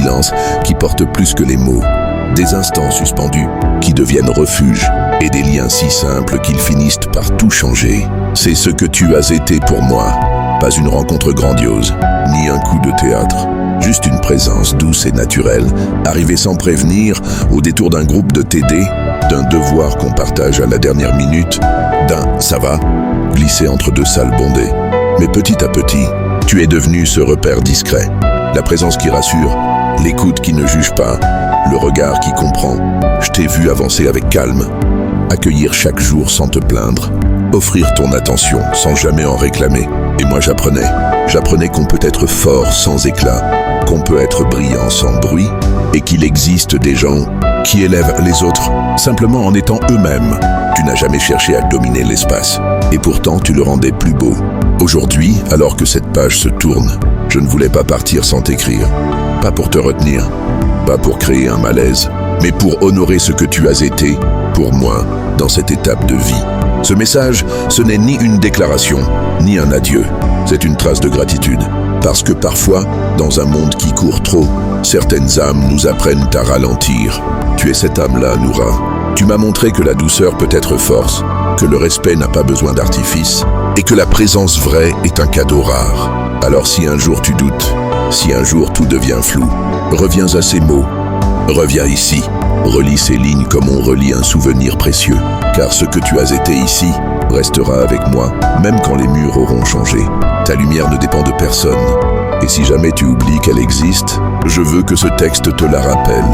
silences qui portent plus que les mots, des instants suspendus qui deviennent refuge et des liens si simples qu'ils finissent par tout changer. C'est ce que tu as été pour moi. Pas une rencontre grandiose, ni un coup de théâtre. Juste une présence douce et naturelle, arrivée sans prévenir, au détour d'un groupe de TD, d'un devoir qu'on partage à la dernière minute, d'un « ça va » glissé entre deux salles bondées. Mais petit à petit, tu es devenu ce repère discret. La présence qui rassure, l'écoute qui ne juge pas, le regard qui comprend. Je t'ai vu avancer avec calme, accueillir chaque jour sans te plaindre, offrir ton attention sans jamais en réclamer. Et moi j'apprenais qu'on peut être fort sans éclat, qu'on peut être brillant sans bruit, et qu'il existe des gens qui élèvent les autres simplement en étant eux-mêmes. Tu n'as jamais cherché à dominer l'espace, et pourtant tu le rendais plus beau. Aujourd'hui, alors que cette page se tourne, je ne voulais pas partir sans t'écrire. Pas pour te retenir, pas pour créer un malaise, mais pour honorer ce que tu as été, pour moi, dans cette étape de vie. Ce message, ce n'est ni une déclaration, ni un adieu. C'est une trace de gratitude. Parce que parfois, dans un monde qui court trop, certaines âmes nous apprennent à ralentir. Tu es cette âme-là, Noura. Tu m'as montré que la douceur peut être force, que le respect n'a pas besoin d'artifice, et que la présence vraie est un cadeau rare. Alors si un jour tu doutes, si un jour tout devient flou, reviens à ces mots. Reviens ici. Relis ces lignes comme on relit un souvenir précieux. Car ce que tu as été ici restera avec moi, même quand les murs auront changé. Ta lumière ne dépend de personne. Et si jamais tu oublies qu'elle existe, je veux que ce texte te la rappelle.